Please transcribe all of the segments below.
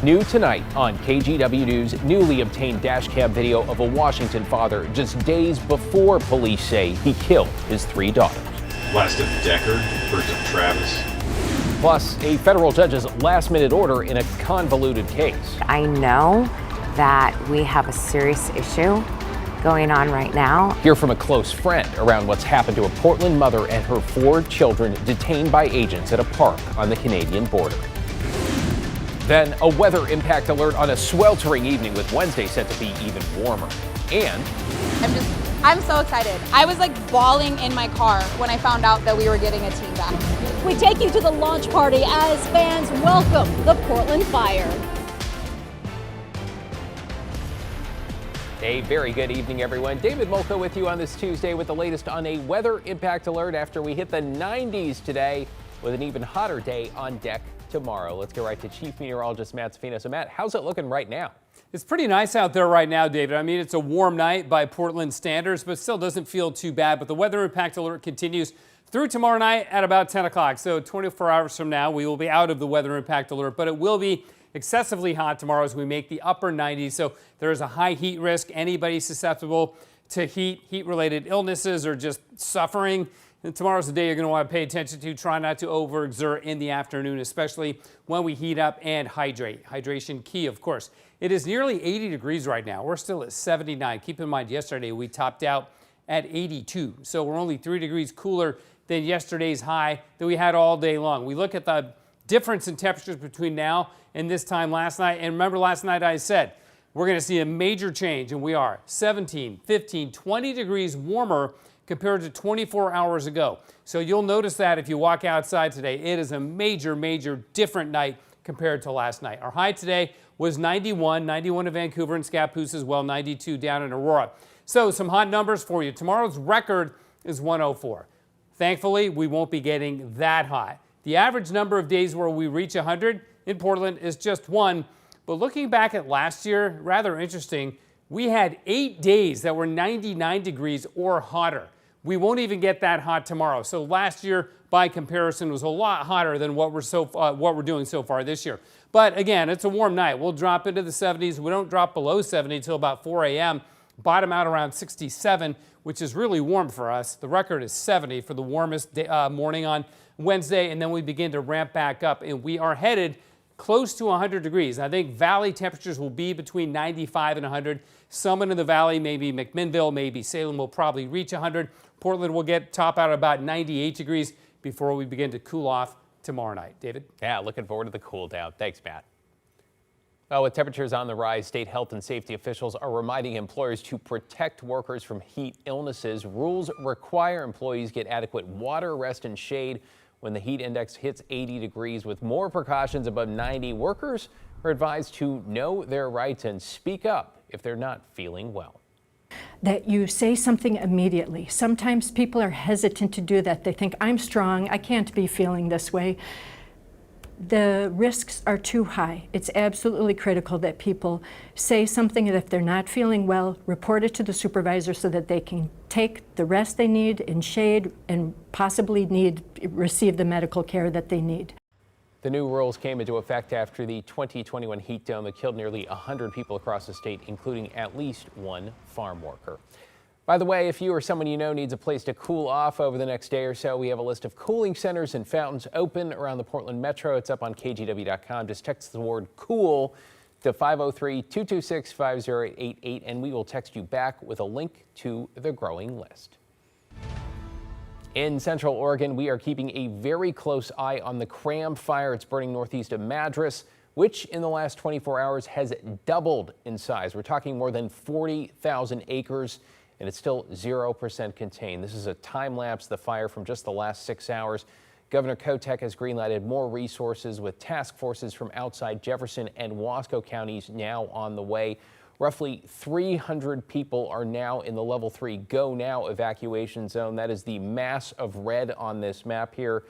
New tonight on KGW News, newly obtained dash cam video of a Washington father just days before police say he killed his 3 daughters. Last of Deckard, first of Travis. Plus, a federal judge's last-minute order in a convoluted case. I know that we have a serious issue going on right now. Hear from a close friend around what's happened to a Portland mother and her 4 children detained by agents at a park on the Canadian border. Then a weather impact alert on a sweltering evening with Wednesday set to be even warmer. And I'm so excited. I was like bawling in my car when I found out that we were getting a team back. We take you to the launch party as fans welcome the Portland Fire. A very good evening, everyone. David Molko with you on this Tuesday with the latest on a weather impact alert after we hit the 90s today with an even hotter day on deck tomorrow. Let's go right to Chief Meteorologist Matt Safino. So Matt, how's it looking right now? It's pretty nice out there right now, David. I mean, it's a warm night by Portland standards, but still doesn't feel too bad. But the weather impact alert continues through tomorrow night at about 10 o'clock. So 24 hours from now, we will be out of the weather impact alert, but it will be excessively hot tomorrow as we make the upper 90s. So there is a high heat risk. Anybody susceptible to heat-related illnesses or just suffering, and tomorrow's the day you're going to want to pay attention to. Try not to overexert in the afternoon, especially when we heat up, and hydrate. Hydration key, of course. It is nearly 80 degrees right now. We're still at 79. Keep in mind, yesterday we topped out at 82. So we're only 3 degrees cooler than yesterday's high that we had all day long. We look at the difference in temperatures between now and this time last night. And remember last night I said we're going to see a major change, and we are 17, 15, 20 degrees warmer compared to 24 hours ago. So you'll notice that if you walk outside today. It is a major, major different night compared to last night. Our high today was 91 in Vancouver and Scappoose as well, 92 down in Aurora. So some hot numbers for you. Tomorrow's record is 104. Thankfully, we won't be getting that hot. The average number of days where we reach 100 in Portland is just 1. But looking back at last year, rather interesting, we had 8 days that were 99 degrees or hotter. We won't even get that hot tomorrow. So last year, by comparison, was a lot hotter than what we're doing so far this year. But again, it's a warm night. We'll drop into the 70s. We don't drop below 70 until about 4 a.m. Bottom out around 67, which is really warm for us. The record is 70 for the warmest morning on Wednesday, and then we begin to ramp back up, and we are headed close to 100 degrees. I think valley temperatures will be between 95 and 100. Some in the valley, maybe McMinnville, maybe Salem, will probably reach 100. Portland will top out at about 98 degrees before we begin to cool off tomorrow night. David? Yeah, looking forward to the cool down. Thanks, Matt. Well, with temperatures on the rise, state health and safety officials are reminding employers to protect workers from heat illnesses. Rules require employees get adequate water, rest, and shade when the heat index hits 80 degrees. With more precautions above 90, workers are advised to know their rights and speak up if they're not feeling well. That you say something immediately. Sometimes people are hesitant to do that. They think, I'm strong, I can't be feeling this way. The risks are too high. It's absolutely critical that people say something, and if they're not feeling well, report it to the supervisor so that they can take the rest they need in shade and possibly receive the medical care that they need. The new rules came into effect after the 2021 heat dome that killed nearly 100 people across the state, including at least 1 farm worker. By the way, if you or someone you know needs a place to cool off over the next day or so, we have a list of cooling centers and fountains open around the Portland Metro. It's up on KGW.com. Just text the word cool to 503-226-5088, and we will text you back with a link to the growing list. In Central Oregon, we are keeping a very close eye on the Cram fire. It's burning northeast of Madras, which in the last 24 hours has doubled in size. We're talking more than 40,000 acres, and it's still 0% contained. This is a time lapse, the fire from just the last 6 hours. Governor Kotek has greenlighted more resources with task forces from outside Jefferson and Wasco counties now on the way. Roughly 300 people are now in the level 3 go now evacuation zone. That is the mass of red on this map here.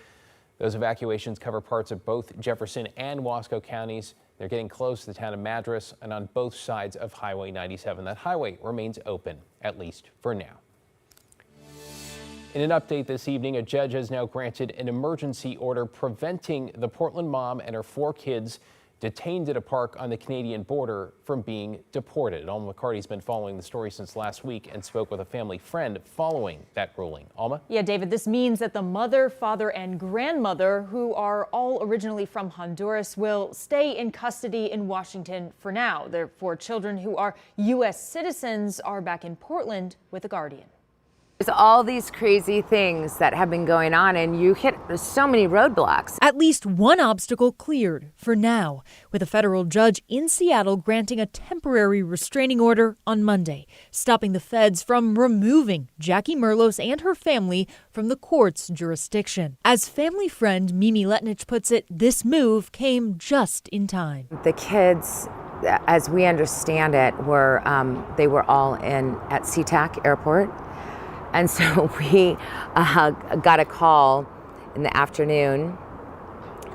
Those evacuations cover parts of both Jefferson and Wasco counties. They're getting close to the town of Madras and on both sides of Highway 97. That highway remains open, at least for now. In an update this evening, a judge has now granted an emergency order preventing the Portland mom and her 4 kids detained at a park on the Canadian border from being deported. Alma McCarty's been following the story since last week and spoke with a family friend following that ruling. Alma? Yeah, David, this means that the mother, father, and grandmother, who are all originally from Honduras, will stay in custody in Washington for now. Their 4 children, who are U.S. citizens, are back in Portland with a guardian. There's all these crazy things that have been going on, and you hit so many roadblocks. At least one obstacle cleared for now, with a federal judge in Seattle granting a temporary restraining order on Monday, stopping the feds from removing Jackie Merlos and her family from the court's jurisdiction. As family friend Mimi Letnich puts it, this move came just in time. The kids, as we understand it, they were all at SeaTac Airport. And so we got a call in the afternoon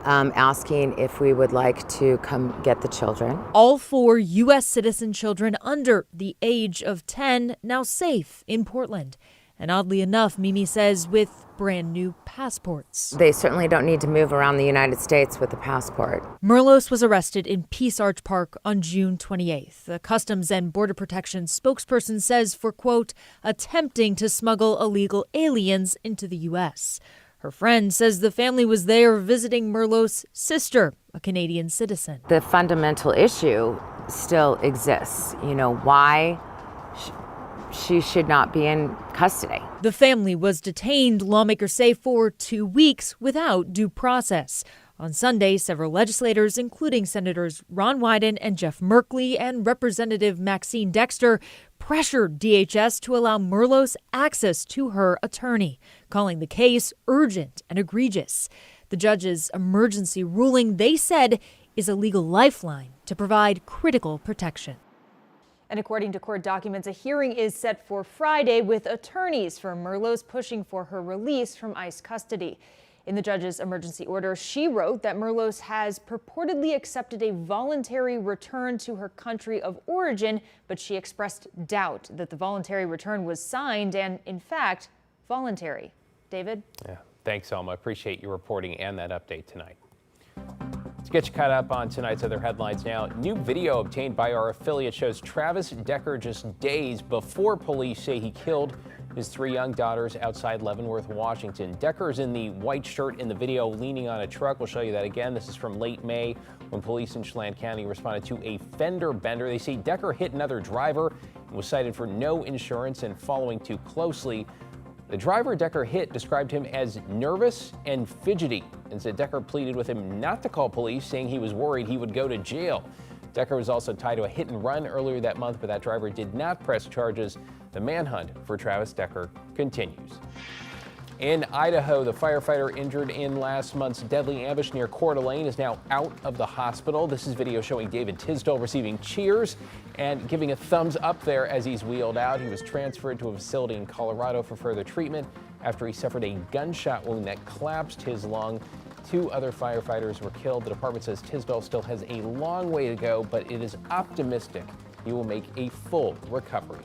asking if we would like to come get the children. All 4 U.S. citizen children under the age of 10 now safe in Portland. And oddly enough, Mimi says, with brand new passports. They certainly don't need to move around the United States with a passport. Merlos was arrested in Peace Arch Park on June 28th. The Customs and Border Protection spokesperson says for, quote, attempting to smuggle illegal aliens into the U.S. Her friend says the family was there visiting Merlos' sister, a Canadian citizen. The fundamental issue still exists. You know, why she should not be in custody. The family was detained, lawmakers say, for 2 weeks without due process. On Sunday, several legislators, including Senators Ron Wyden and Jeff Merkley and Representative Maxine Dexter, pressured DHS to allow Merlos access to her attorney, calling the case urgent and egregious. The judge's emergency ruling, they said, is a legal lifeline to provide critical protection. And according to court documents, a hearing is set for Friday with attorneys for Merlos pushing for her release from ICE custody. In the judge's emergency order, she wrote that Merlos has purportedly accepted a voluntary return to her country of origin, but she expressed doubt that the voluntary return was signed and, in fact, voluntary. David? Yeah, thanks, Alma. Appreciate your reporting and that update tonight. To get you caught up on tonight's other headlines now, new video obtained by our affiliate shows Travis Decker just days before police say he killed his 3 young daughters outside Leavenworth, Washington. Decker's in the white shirt in the video leaning on a truck. We'll show you that again. This is from late May when police in Chelan County responded to a fender bender. They say Decker hit another driver and was cited for no insurance and following too closely. The driver Decker hit described him as nervous and fidgety and said Decker pleaded with him not to call police, saying he was worried he would go to jail. Decker was also tied to a hit and run earlier that month, but that driver did not press charges. The manhunt for Travis Decker continues. In Idaho, the firefighter injured in last month's deadly ambush near Coeur d'Alene is now out of the hospital. This is video showing David Tisdale receiving cheers and giving a thumbs up there as he's wheeled out. He was transferred to a facility in Colorado for further treatment after he suffered a gunshot wound that collapsed his lung. 2 other firefighters were killed. The department says Tisdale still has a long way to go, but it is optimistic he will make a full recovery.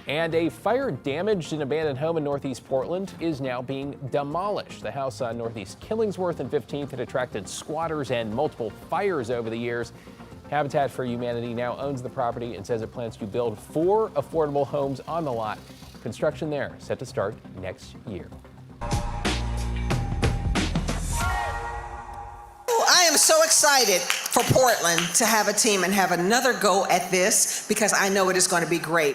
And a fire damaged an abandoned home in northeast Portland is now being demolished. The house on northeast Killingsworth and 15th had attracted squatters and multiple fires over the years. Habitat for Humanity now owns the property and says it plans to build 4 affordable homes on the lot. Construction there set to start next year. I am so excited for Portland to have a team and have another go at this because I know it is going to be great.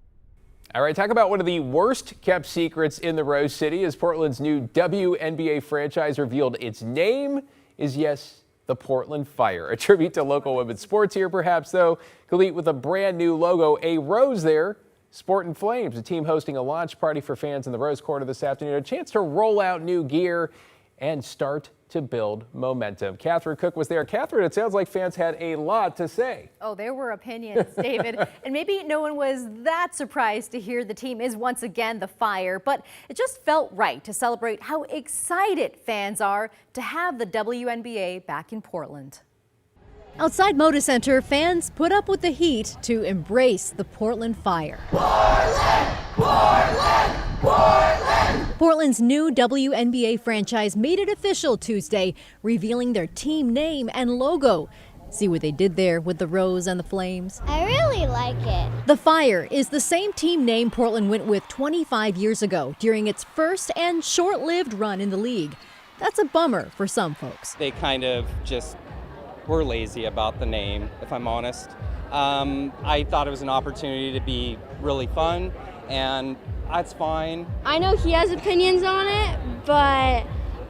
All right, talk about one of the worst kept secrets in the Rose City as Portland's new WNBA franchise revealed its name is, yes, the Portland Fire. A tribute to local women's sports here, perhaps, though, complete with a brand new logo, a rose there, Sport and Flames, a team hosting a launch party for fans in the Rose Quarter this afternoon, a chance to roll out new gear and start to build momentum. Catherine Cook was there. Catherine, it sounds like fans had a lot to say. Oh, there were opinions, David. And maybe no one was that surprised to hear the team is once again the Fire, but it just felt right to celebrate how excited fans are to have the WNBA back in Portland. Outside Moda Center, fans put up with the heat to embrace the Portland Fire. Portland! Portland! Portland! Portland's new WNBA franchise made it official Tuesday, revealing their team name and logo. See what they did there with the rose and the flames? I really like it. The Fire is the same team name Portland went with 25 years ago during its first and short-lived run in the league. That's a bummer for some folks. They kind of just were lazy about the name, if I'm honest. I thought it was an opportunity to be really fun, and that's fine. I know he has opinions on it, but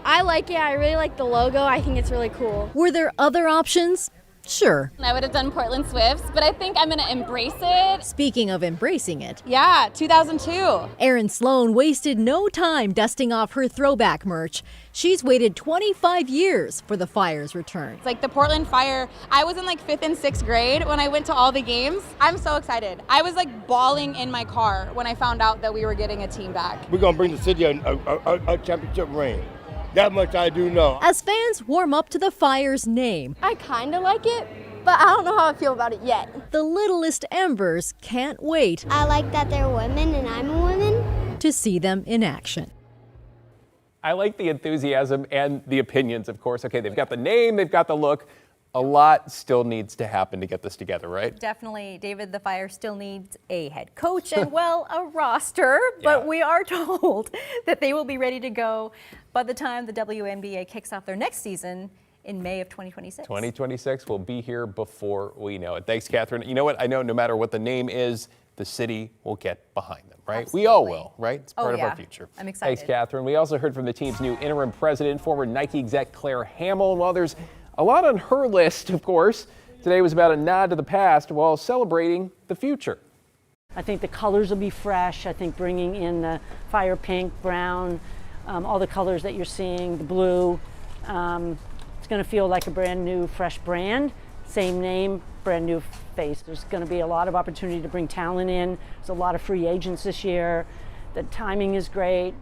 I like it. I really like the logo. I think it's really cool. Were there other options? Sure. I would have done Portland Swifts, but I think I'm going to embrace it. Speaking of embracing it, Yeah, 2002. Erin Sloan wasted no time dusting off her throwback merch. She's waited 25 years for the Fire's return. It's like the Portland Fire. I was in like 5th and 6th grade when I went to all the games. I'm so excited. I was like bawling in my car when I found out that we were getting a team back. We're going to bring the city a championship ring. That much I do know. As fans warm up to the Fire's name, I kind of like it, but I don't know how I feel about it yet. the littlest embers can't wait I like that they're women and I'm a woman. to see them in action. I like the enthusiasm and the opinions, of course. Okay, they've got the name, they've got the look. A lot still needs to happen to get this together, right? Definitely, David, the Fire still needs a head coach and, well, a roster. But we are told that they will be ready to go by the time the WNBA kicks off their next season in May of 2026. 2026 will be here before we know it. Thanks, Catherine. You know what? I know no matter what the name is, the city will get behind them, right? Absolutely. We all will, right? It's part of yeah. our future. I'm excited. Thanks, Catherine. We also heard from the team's new interim president, former Nike exec Claire Hamill. And while there's a lot on her list, of course, today was about a nod to the past while celebrating the future. I think the colors will be fresh. I think bringing in the fire pink, brown, all the colors that you're seeing, the blue. It's going to feel like a brand new, fresh brand. Same name, brand new face. There's going to be a lot of opportunity to bring talent in. There's a lot of free agents this year. The timing is great.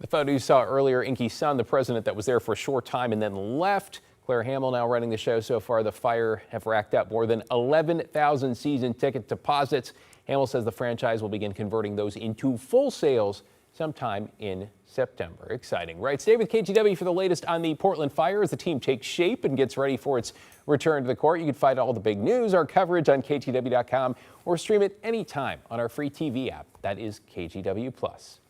The photo you saw earlier, Inky's son, the president that was there for a short time and then left. Claire Hamill now running the show. So far, the Fire have racked up more than 11,000 season ticket deposits. Hamill says the franchise will begin converting those into full sales sometime in September. Exciting, right? Stay with KGW for the latest on the Portland Fire as the team takes shape and gets ready for its return to the court. You can find all the big news, our coverage on KGW.com, or stream it anytime on our free TV app. That is KGW Plus.